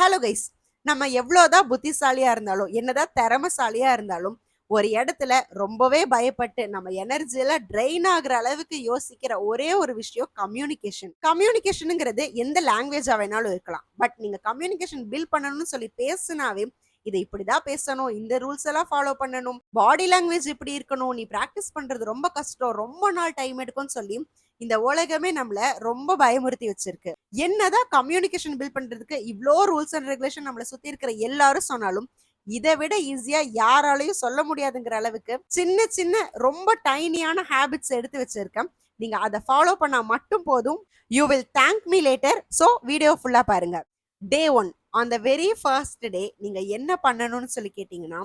Hello guys, நம்ம எவ்வளோதான் புத்திசாலியா இருந்தாலும் என்னதான் திறமைசாலியா இருந்தாலும் ஒரு இடத்துல ரொம்பவே பயப்பட்டு நம்ம எனர்ஜியில ட்ரெயின் ஆகுற அளவுக்கு யோசிக்கிற ஒரே ஒரு விஷயம் கம்யூனிகேஷன். கம்யூனிகேஷனுங்கிறது எந்த லாங்குவேஜா வேணாலும் இருக்கலாம். பட் நீங்க கம்யூனிகேஷன் பில்ட் பண்ணணும்னு சொல்லி பேசுனாவே இதை இப்படிதான் பேசணும், இந்த ரூல்ஸ் எல்லாம் ஃபாலோ பண்ணணும், பாடி லாங்குவேஜ் இப்படி இருக்கணும், நீ பிராக்டிஸ் பண்றது ரொம்ப கஷ்டம், ரொம்ப நாள் டைம் எடுக்கும்னு சொல்லி இந்த உலகமே நம்மள ரொம்ப பயமுறுத்தி வச்சிருக்கு. என்னதான் கம்யூனிகேஷன் பில்ட் பண்றதுக்கு இவ்ளோ ரூல்ஸ் அண்ட் ரெகுலேஷன் நம்மள சுத்தி இருக்கிற எல்லாரும் சொன்னாலும் இதை விட ஈஸியா யாராலையும் சொல்ல முடியாதுங்கிற அளவுக்கு சின்ன சின்ன ரொம்ப டைனியான ஹேபிட்ஸ் எடுத்து வச்சிருக்கேன். நீங்க அதை ஃபாலோ பண்ணா மட்டும் போதும். You will thank me later. So video ஃபுல்லா பாருங்க. டே 1 on the very first day நீங்க என்ன பண்ணணும்னு சொல்லி கேட்டீங்கன்னா,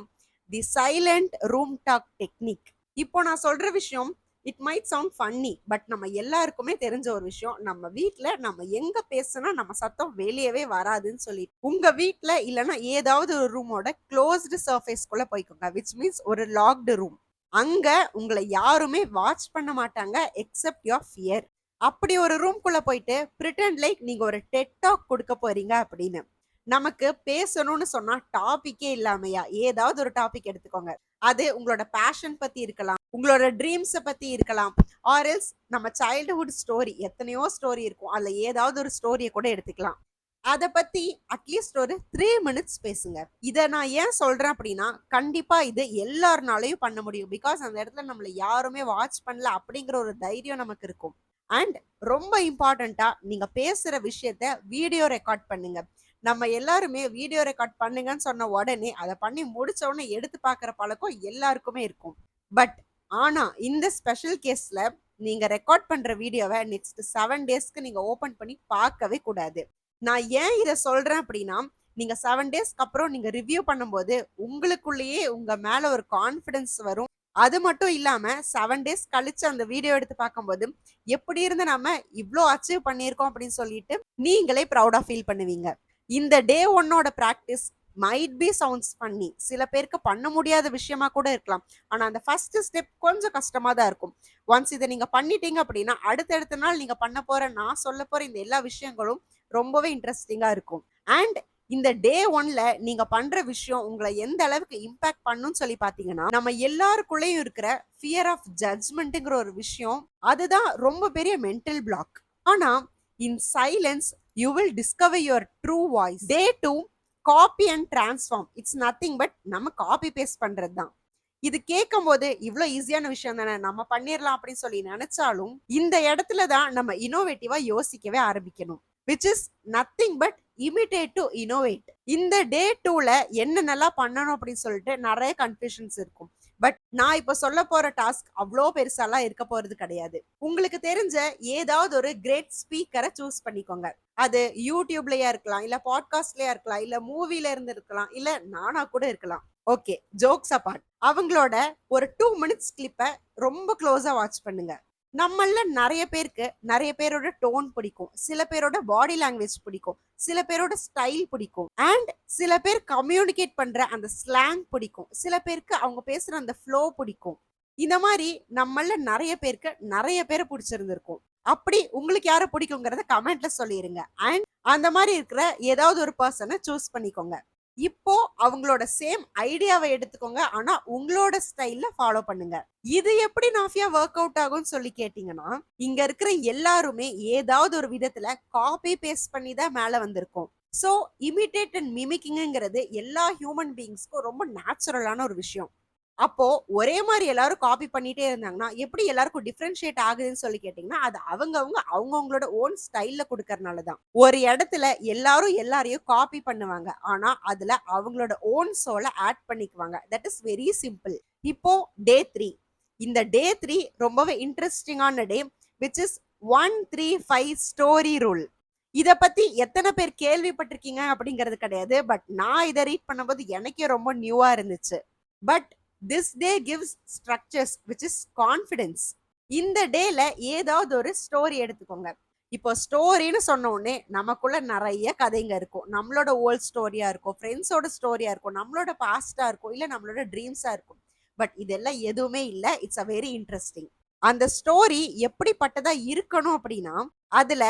தி சைலண்ட் ரூம் டாக் டெக்னிக். இப்போ நான் சொல்ற விஷயம் it might sound funny, but நம்ம எல்லாருக்குமே தெரிஞ்ச ஒரு விஷயம். நம்ம வீட்ல நம்ம எங்க பேசினா நம்ம சத்தம் வெளியவே வராதுன்னு சொல்லி உங்க வீட்ல இல்லைன்னா ஏதாவது ஒரு ரூமோட க்ளோஸ்டு சர்ஃபேஸ்க்குள்ள போய்க்கோங்க, விச் மீன்ஸ் ஒரு லாக்டு ரூம். அங்க உங்களை யாருமே வாட்ச் பண்ண மாட்டாங்க எக்ஸப்ட் யோர் ஃபியர். அப்படி ஒரு ரூம்குள்ள போயிட்டு பிரிட்டண்ட் லைக் நீங்க ஒரு டெட் டாக் கொடுக்க போறீங்க அப்படின்னு. நமக்கு பேசணும்னு சொன்னா டாபிக்கே இல்லாமையா ஏதாவது ஒரு டாபிக் எடுத்துக்கோங்க. அது உங்களோட பேஷன் பத்தி இருக்கலாம், உங்களோட ட்ரீம்ஸை பத்தி இருக்கலாம், ஆர் எல்ஸ் நம்ம சைல்டுஹுட் ஸ்டோரி, எத்தனையோ ஸ்டோரி இருக்கும், அதுல ஏதாவது ஒரு ஸ்டோரியை கூட எடுத்துக்கலாம். அதை பத்தி அட்லீஸ்ட் ஒரு 3 minutes பேசுங்க. இதை நான் ஏன் சொல்றேன் அப்படின்னா, கண்டிப்பா இது எல்லாருனாலையும் பண்ண முடியும். பிகாஸ் அந்த இடத்துல நம்மள யாருமே வாட்ச் பண்ணல அப்படிங்கிற ஒரு தைரியம் நமக்கு இருக்கும். அண்ட் ரொம்ப இம்பார்ட்டண்டா நீங்க பேசுற விஷயத்த வீடியோ ரெக்கார்ட் பண்ணுங்க. நம்ம எல்லாருமே வீடியோ ரெக்கார்ட் பண்ணுங்கன்னு சொன்ன உடனே அதை பண்ணி முடிச்ச உடனே எடுத்து பார்க்குற பழக்கம் எல்லாருக்குமே இருக்கும். பட் ஆனா இந்த ஸ்பெஷல் கேஸ்ல நீங்க ரெக்கார்ட் பண்ற வீடியோவை நெக்ஸ்ட் 7 டேஸ்க்கு நீங்க ஓபன் பண்ணி பார்க்கவே கூடாது. நான் ஏன் இதை சொல்றேன் அப்படின்னா, நீங்க 7 டேஸ்க்கு அப்புறம் நீங்க ரிவ்யூ பண்ணும்போது உங்களுக்குள்ளேயே உங்க மேல ஒரு கான்ஃபிடன்ஸ் வரும். அது மட்டும் இல்லாம 7 டேஸ் கழிச்சு அந்த வீடியோ எடுத்து பார்க்கும்போது எப்படி இருந்து நம்ம இவ்வளோ அச்சீவ் பண்ணியிருக்கோம் அப்படின்னு சொல்லிட்டு நீங்களே ப்ரௌடா ஃபீல் பண்ணுவீங்க. இந்த டே 1ஓட ப்ராக்டிஸ் மைட் பி சவுண்ட்ஸ் பண்ணி சில பேருக்கு பண்ண முடியாத விஷயமா கூட இருக்கலாம். ஆனா அந்த ஃபர்ஸ்ட் ஸ்டெப் கொஞ்சம் கஷ்டமா தான் இருக்கும். ஒன்ஸ் இதை நீங்க பண்ணிட்டீங்க அப்படின்னா அடுத்தடுத்த நாள் நீங்க பண்ண போற நான் சொல்ல போற இந்த எல்லா விஷயங்களும் ரொம்பவே இன்ட்ரெஸ்டிங்கா இருக்கும். அண்ட் இந்த டே 1ல நீங்க பண்ற விஷயம் உங்களை எந்த அளவுக்கு இம்பாக்ட் பண்ணுன்னு சொல்லி பாத்தீங்கன்னா, நம்ம எல்லாருக்குள்ளேயும் இருக்கிற ஃபியர் ஆஃப் ஜட்ஜ்மெண்ட்ங்கிற ஒரு விஷயம், அதுதான் ரொம்ப பெரிய மென்டல் பிளாக். ஆனா in silence you will discover your true voice. Day 2 copy and transform. It's nothing but நம்ம காப்பி பேஸ்ட் பண்றது தான். இது கேட்கும் போது இவ்வளோ ஈஸியான விஷயம் தானே, நம்ம பண்ணிடலாம் அப்படின்னு சொல்லி நினைச்சாலும் இந்த இடத்துல தான் நம்ம இனோவேட்டிவா யோசிக்கவே ஆரம்பிக்கணும். Which is nothing but imitate to innovate. இந்த டே 2ல என்ன நல்லா பண்ணணும் அப்படின்னு சொல்லிட்டு நிறைய கன்ஃபியூஷன்ஸ் இருக்கும். பட் நான் இப்போ சொல்ல போற டாஸ்க் அவ்வளோ பெருசாலாம் இருக்க போறது கிடையாது. உங்களுக்கு தெரிஞ்ச ஏதாவது ஒரு கிரேட் ஸ்பீக்கரை சூஸ் பண்ணிக்கோங்க. அது யூடியூப்லயா இருக்கலாம், இல்ல பாட்காஸ்ட்லயா இருக்கலாம், இல்ல மூவில இருந்து இருக்கலாம், இல்ல நானா கூட இருக்கலாம். ஓகே, ஜோக்ஸ் அபார்ட், அவங்களோட ஒரு 2 minutes கிளிப்பை ரொம்ப க்ளோஸா வாட்ச் பண்ணுங்க. நம்மள நிறைய பேருக்கு நிறைய பேரோட டோன் பிடிக்கும், சில பேரோட பாடி லாங்குவேஜ் பிடிக்கும், சில பேரோட ஸ்டைல் பிடிக்கும், அண்ட் சில பேர் கம்யூனிகேட் பண்ற அந்த ஸ்லாங் பிடிக்கும், சில பேருக்கு அவங்க பேசுற அந்த ஃப்ளோ பிடிக்கும். இந்த மாதிரி நம்மள நிறைய பேருக்கு நிறைய பேரை பிடிச்சிருந்திருக்கும். அப்படி உங்களுக்கு யாரை பிடிக்குங்கிறத கமெண்ட்ல சொல்லிருங்க. அண்ட் அந்த மாதிரி இருக்கிற ஏதாவது ஒரு பர்சனை சூஸ் பண்ணிக்கோங்க. இப்போ அவங்களோட சேம் ஐடியாவை எடுத்துக்கோங்க, ஆனா உங்களோட ஸ்டைல்ல ஃபாலோ பண்ணுங்க. இது எப்படி நாஃபியா ஒர்க் அவுட் ஆகும்னு சொல்லி கேட்டீங்கன்னா, இங்க இருக்கிற எல்லாருமே ஏதாவது ஒரு விதத்துல காப்பி பேஸ்ட் பண்ணி தான் மேல வந்திருக்கோம். சோ இமிட்டேட் அண்ட் மிமிக்கிங்கிறது எல்லா ஹியூமன் பீயிங்ஸ்க்கும் ரொம்ப நேச்சுரலான ஒரு விஷயம். அப்போ ஒரே மாதிரி எல்லாரும் காப்பி பண்ணிட்டே இருந்தாங்கன்னா எப்படி எல்லாருக்கும் டிஃபரன்ஷியேட் ஆகுதுன்னு சொல்லி கேட்டீங்கன்னா, அது அவங்கவங்களோட ஓன் ஸ்டைல்ல கொடுக்கறனாலதான். ஒரு இடத்துல எல்லாரும் எல்லாரையும் காப்பி பண்ணுவாங்க, ஆனா அதுல அவங்களோட ஓன் சோலை ஆட் பண்ணிக்குவாங்க. That is very simple. இப்போ டே 3. இந்த டே 3 ரொம்பவே இன்ட்ரெஸ்டிங்கான டே, விச் இஸ் 1-3-5 ஸ்டோரி ரூல். இத பத்தி எத்தனை பேர் கேள்விப்பட்டிருக்கீங்க அப்படிங்கிறது கிடையாது. பட் நான் இதை ரீட் பண்ணும்போது எனக்கே ரொம்ப நியூவா இருந்துச்சு. But this day gives structures which is confidence. இந்த டேல ஏதாவது ஒரு ஸ்டோரி எடுத்துக்கோங்க. இப்போ ஸ்டோரின்னு சொன்ன உடனே நமக்குள்ள நிறைய கதைங்க இருக்கும். நம்மளோட ஓல்ட் ஸ்டோரியா இருக்கும், ஃப்ரெண்ட்ஸோட ஸ்டோரியா இருக்கும், நம்மளோட பாஸ்டா இருக்கும், இல்ல நம்மளோட ட்ரீம்ஸா இருக்கும். பட் இதெல்லாம் எதுவுமே இல்ல. It's a very interesting. அந்த ஸ்டோரி எப்படிப்பட்டதா இருக்கணும் அப்படின்னா, அதுல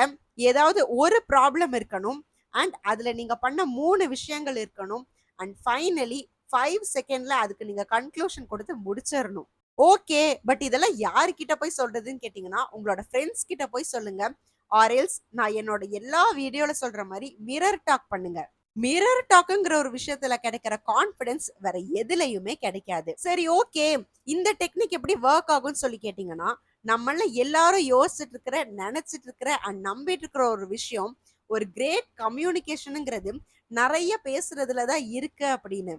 ஏதாவது ஒரு ப்ராப்ளம் இருக்கணும், அண்ட் அதுல நீங்க பண்ண 3 விஷயங்கள் இருக்கணும். அண்ட் ஃபைனலி 5 செகண்ட்ல அதுக்கு நீங்க கன்க்ளூஷன் கொடுத்து முடிச்சிரணும். ஓகே. பட் இதெல்லாம் யார்கிட்ட போய் சொல்றதுன்னு கேட்டீங்கன்னா, உங்களோட ஃப்ரெண்ட்ஸ் கிட்ட போய் சொல்லுங்க. ஆர் எல்ஸ் நான் என்னோட எல்லா வீடியோல சொல்ற மாரி மிரர் டாக் பண்ணுங்க. மிரர் டாக்ங்கிற ஒரு விஷயத்துல கிடைக்கிற கான்ஃபிடன்ஸ் வேற எதுலயுமே கிடைக்காது. சரி, ஓகே. இந்த டெக்னிக் எப்படி வொர்க் ஆகும்னு சொல்லி கேட்டீங்கன்னா, நம்மள எல்லாரும் யோசிச்சுட்டு இருக்கிற, நினைச்சிட்டு இருக்கிற அண்ட் நம்பிட்டு இருக்கிற ஒரு விஷயம், ஒரு கிரேட் கம்யூனிகேஷன்ங்கிறது நெறைய பேசுறதுல தான் இருக்கு அப்படின்னு.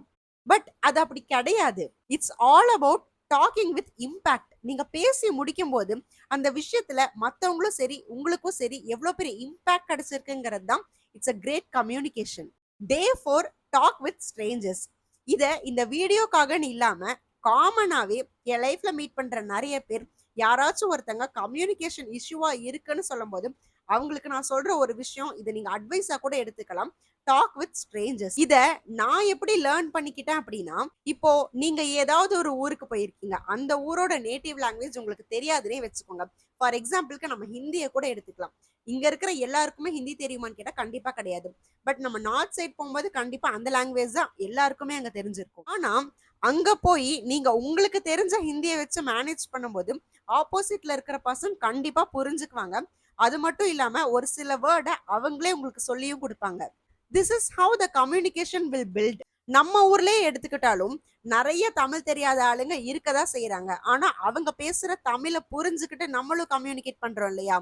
பட் அது அப்படி கிடையாது. It's all about talking with impact. நீங்க பேசி முடிக்கும்போது அந்த விஷயத்துல மத்தவங்களும் சரி, உங்களுக்கும் சரி எவ்வளவு பெரிய இம்பாக்ட் கிடைச்சிருக்குங்கிறது தான் it's a great communication. Day 4 talk with strangers. இத இந்த வீடியோக்காகன்னு இல்லாம காமனாவே என் லைஃப்ல மீட் பண்ற நிறைய பேர் யாராச்சும் ஒருத்தங்க கம்யூனிகேஷன் இஷ்யூவா இருக்குன்னு சொல்லும்போது அவங்களுக்கு நான் சொல்ற ஒரு விஷயம், இதை நீங்க அட்வைஸா கூட எடுத்துக்கலாம். Talk with strangers. இத நான் எப்படி லேர்ன் பண்ணிக்கிட்டேன் அப்படின்னா, இப்போ நீங்க ஏதாவது ஒரு ஊருக்கு போயிருக்கீங்க. அந்த ஊரோட நேட்டிவ் லாங்குவேஜ் உங்களுக்கு தெரியாதுன்னே வச்சுக்கோங்க. ஃபார் எக்ஸாம்பிளுக்கு நம்ம ஹிந்திய கூட எடுத்துக்கலாம். இங்க இருக்கிற எல்லாருக்குமே ஹிந்தி தெரியுமான்னு கேட்டா கண்டிப்பா கிடையாது. பட் நம்ம நார்த் சைட் போகும்போது கண்டிப்பா அந்த லாங்குவேஜ் தான் எல்லாருக்குமே அங்க தெரிஞ்சிருக்கும். ஆனா அங்க போய் நீங்க உங்களுக்கு தெரிஞ்ச ஹிந்தியை வச்சு மேனேஜ் பண்ணும்போது ஆப்போசிட்ல இருக்கிற பர்சன் கண்டிப்பா புரிஞ்சுக்குவாங்க. அது மட்டும் இல்லாம ஒரு சில வேர்ட அவங்களே உங்களுக்கு சொல்லியும் கொடுப்பாங்க. This is how the communication will build. நம்ம ஊர்லயே எடுத்துக்கிட்டாலும் நிறைய தமிழ் தெரியாத ஆளுங்க இருக்கதான் செய்யறாங்க. ஆனா அவங்க பேசுற தமிழை புரிஞ்சுக்கிட்டு நம்மளும் கம்யூனிகேட் பண்றோம் இல்லையா?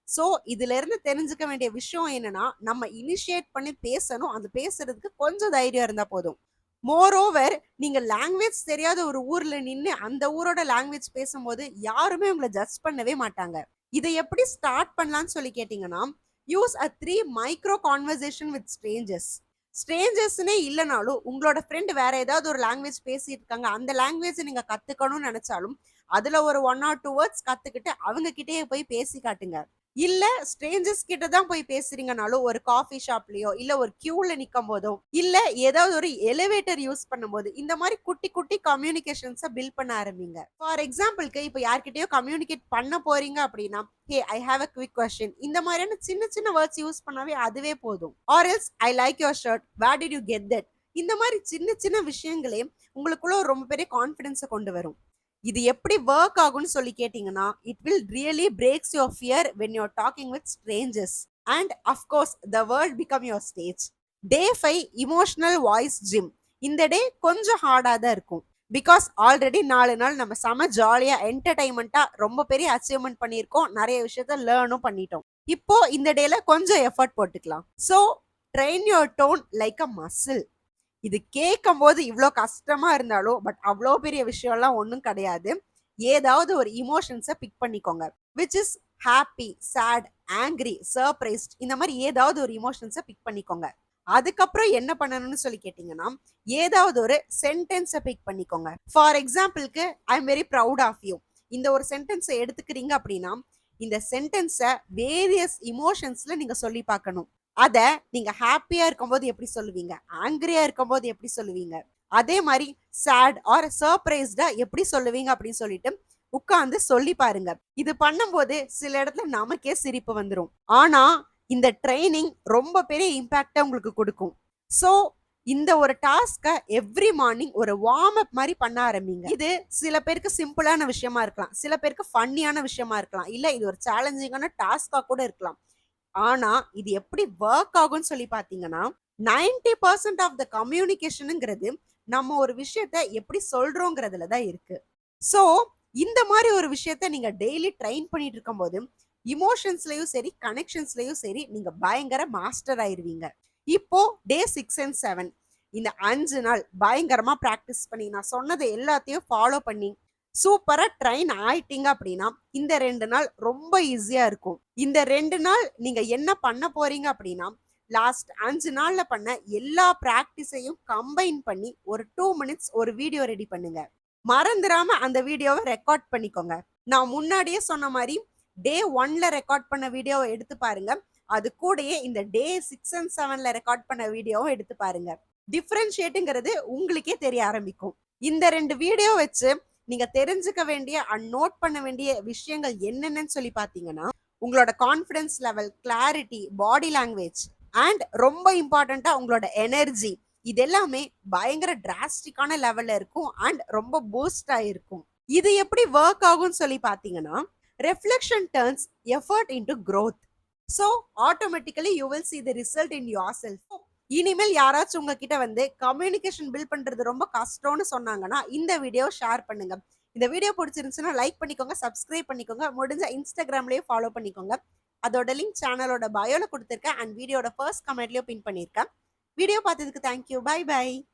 சோ இதுல இருந்து தெரிஞ்சுக்க வேண்டிய விஷயம் என்னன்னா, நம்ம இனிஷியேட் பண்ணி பேசணும். அது பேசுறதுக்கு கொஞ்சம் தைரியம் இருந்தா போதும். மோர் ஓவர், நீங்க லாங்குவேஜ் தெரியாத ஒரு ஊர்ல நின்னு அந்த ஊரோட லாங்குவேஜ் பேசும்போது யாருமே உங்களை ஜட்ஜ் பண்ணவே மாட்டாங்க. இதை எப்படி ஸ்டார்ட் பண்ணலாம்னு சொல்லி கேட்டீங்கன்னா, use a 3 micro conversation with strangers. ஸ்ட்ரேஞ்சர்ஸ்னே இல்லைனாலும் உங்களோட ஃப்ரெண்ட் வேற ஏதாவது ஒரு லாங்குவேஜ் பேசிட்டு இருக்காங்க, அந்த லாங்குவேஜ் நீங்க கத்துக்கணும்னு நினைச்சாலும் அதுல ஒரு 1 or 2 வேர்ட்ஸ் கத்துக்கிட்டு அவங்க கிட்டயே போய் பேசி காட்டுங்க. இல்ல ஸ்ட்ரேஞ்சர்ஸ் கிட்ட தான் போய் பேசுறீங்கனாலும் ஒரு காஃபி ஷாப்லயோ இல்ல ஒரு கியூல நிக்கும் போதோ இல்ல ஏதாவது ஒரு எலிவேட்டர் யூஸ் பண்ணும்போது இந்த மாதிரி குட்டி குட்டி கம்யூனிகேஷன்ஸை பில்ட் பண்ண ஆரம்பிங்க. ஃபார் எக்ஸாம்பிளுக்கு இப்போ யார்கிட்டயோ கம்யூனிகேட் பண்ண போறீங்க அப்படின்னா, hey I have a quick question, இந்த மாதிரியான சின்ன சின்ன வேர்ட்ஸ் யூஸ் பண்ணாவே அதுவே போதும். Or else I like your shirt, where did you get that. இந்த மாதிரி சின்ன சின்ன விஷயங்களே உங்களுக்குள்ள ஒரு ரொம்ப பெரிய கான்ஃபிடன்ஸை கொண்டு வரும். இது எப்படி ஒர்க் ஆகும்னு சொல்லி கேட்டீங்கன்னா, it will really breaks your fear when you are talking with strangers and of course the world become your stage. Day 5 emotional voice gym. இந்த டே கொஞ்சம் ஹார்டா தான் இருக்கும். பிகாஸ் ஆல்ரெடி 4 நாள் நம்ம செம ஜாலியா என்டர்டைன்மெண்டா ரொம்ப பெரிய அச்சீவ்மெண்ட் பண்ணியிருக்கோம். நிறைய விஷயத்த லேர்னும் பண்ணிட்டோம். இப்போ இந்த டேல கொஞ்சம் எஃபர்ட் போட்டுக்கலாம். So train your tone like a muscle. இது கேட்கும் போது இவ்வளோ கஷ்டமா இருந்தாலும் பட் அவ்வளோ பெரிய விஷயம்லாம் ஒன்றும் கிடையாது. ஏதாவது ஒரு இமோஷன்ஸை பிக் பண்ணிக்கோங்க. Which is happy, sad, angry, surprised, இந்த மாதிரி ஏதாவது ஒரு இமோஷன்ஸை பிக் பண்ணிக்கோங்க. அதுக்கப்புறம் என்ன பண்ணணும்னு சொல்லி கேட்டீங்கன்னா, ஏதாவது ஒரு சென்டென்ஸை பிக் பண்ணிக்கோங்க. ஃபார் எக்ஸாம்பிளுக்கு I am very proud of you. இந்த ஒரு சென்டென்ஸை எடுத்துக்கிறீங்க அப்படின்னா, இந்த சென்டென்ஸை வேரியஸ் இமோஷன்ஸ்ல நீங்க சொல்லி பார்க்கணும். அத நீங்க ஹாப்பியா இருக்கும்போது எப்படி சொல்லுவீங்க, ஆங்கிரியா இருக்கும்போது எப்படி சொல்லுவீங்க, அதே மாதிரி சேட் ஆர் சர்ப்ரைஸ்டா எப்படி சொல்லுவீங்க அப்படின்னு சொல்லிட்டு உட்கார்ந்து சொல்லி பாருங்க. இது பண்ணும்போது சில இடத்துல நமக்கே சிரிப்பு வந்துரும். ஆனா இந்த ட்ரைனிங் ரொம்ப பெரிய இம்பாக்ட உங்களுக்கு கொடுக்கும். சோ இந்த ஒரு டாஸ்க எவ்ரி மார்னிங் ஒரு வார்ம் அப் மாதிரி பண்ண ஆரம்பிங்க. இது சில பேருக்கு சிம்பிளான விஷயமா இருக்கலாம், சில பேருக்கு ஃபன்னியான விஷயமா இருக்கலாம், இல்ல இது ஒரு சேலஞ்சிங்கான டாஸ்கா கூட இருக்கலாம். ஆனா இது எப்படி ஒர்க் ஆகும்னு சொல்லி பாத்தீங்கன்னா, 90% ஆஃப் த கம்யூனிகேஷனுங்கிறது நம்ம ஒரு விஷயத்த எப்படி சொல்றோங்கிறதுல தான் இருக்கு. சோ இந்த மாதிரி ஒரு விஷயத்த நீங்க டெய்லி ட்ரெயின் பண்ணிட்டு இருக்கும்போது இமோஷன்ஸ்லயும் சரி, கனெக்ஷன்ஸ்லயும் சரி நீங்க பயங்கர மாஸ்டர் ஆயிருவீங்க. இப்போ டே 6 and 7 இந்த 5 நாள் பயங்கரமா பிராக்டிஸ் பண்ணி நான் சொன்னது எல்லாத்தையும் ஃபாலோ பண்ணி சூப்பரா ட்ரெயின் ஆயிட்டீங்க அப்படின்னா இந்த 2 நாள் ரொம்ப ஈஸியா இருக்கும். இந்த 2 நாள் நீங்க என்ன பண்ண போறீங்க அப்படின்னா, லாஸ்ட் 5 நாள்ல பண்ண எல்லா பிராக்டிஸையும் கம்பைன் பண்ணி ஒரு 2 மினிட்ஸ் ஒரு வீடியோ ரெடி பண்ணுங்க. மறந்துடாம அந்த வீடியோவை ரெக்கார்ட் பண்ணிக்கோங்க. நான் முன்னாடியே சொன்ன மாதிரி டே 1ல ரெக்கார்ட் பண்ண வீடியோவை எடுத்து பாருங்க. அது கூடயே இந்த டே 6 and 7ல ரெக்கார்ட் பண்ண வீடியோவும் எடுத்து பாருங்க. டிஃபரன்ஷியேட்டுங்கிறது உங்களுக்கே தெரிய ஆரம்பிக்கும். இந்த 2 வீடியோ வச்சு நீங்க தெரிஞ்சுக்க வேண்டிய அண்ட் நோட் பண்ண வேண்டிய விஷயங்கள் என்னென்னு சொல்லி பாத்தீங்கன்னா, உங்களோட confidence level, clarity, body language, and ரொம்ப இம்பார்ட்டண்ட்டா உங்களோட எனர்ஜி இது எல்லாமே பயங்கர டிராஸ்டிக்கான லெவல்ல இருக்கும் அண்ட் ரொம்ப பூஸ்ட் ஆயிருக்கும். இது எப்படி ஒர்க் ஆகும்னு சொல்லி பாத்தீங்கன்னா, reflection turns effort into growth. So automatically you will see the result in yourself. இனிமேல் யாராச்சும் உங்ககிட்ட வந்து கம்யூனிகேஷன் பில்ட் பண்றது ரொம்ப கஷ்டம்னு சொன்னாங்கன்னா இந்த வீடியோ ஷேர் பண்ணுங்க. இந்த வீடியோ பிடிச்சிருந்துச்சுன்னா லைக் பண்ணிக்கோங்க, சப்ஸ்கிரைப் பண்ணிக்கோங்க, முடிஞ்ச இன்ஸ்டாகிராம்லயே ஃபாலோ பண்ணிக்கோங்க. அதோட லிங்க் சேனலோட பயோல கொடுத்துருக்கேன் அண்ட் வீடியோட ஃபர்ஸ்ட் கமெண்ட்லயும் பின் பண்ணியிருக்கேன். வீடியோ பார்த்ததுக்கு தேங்க்யூ. By by.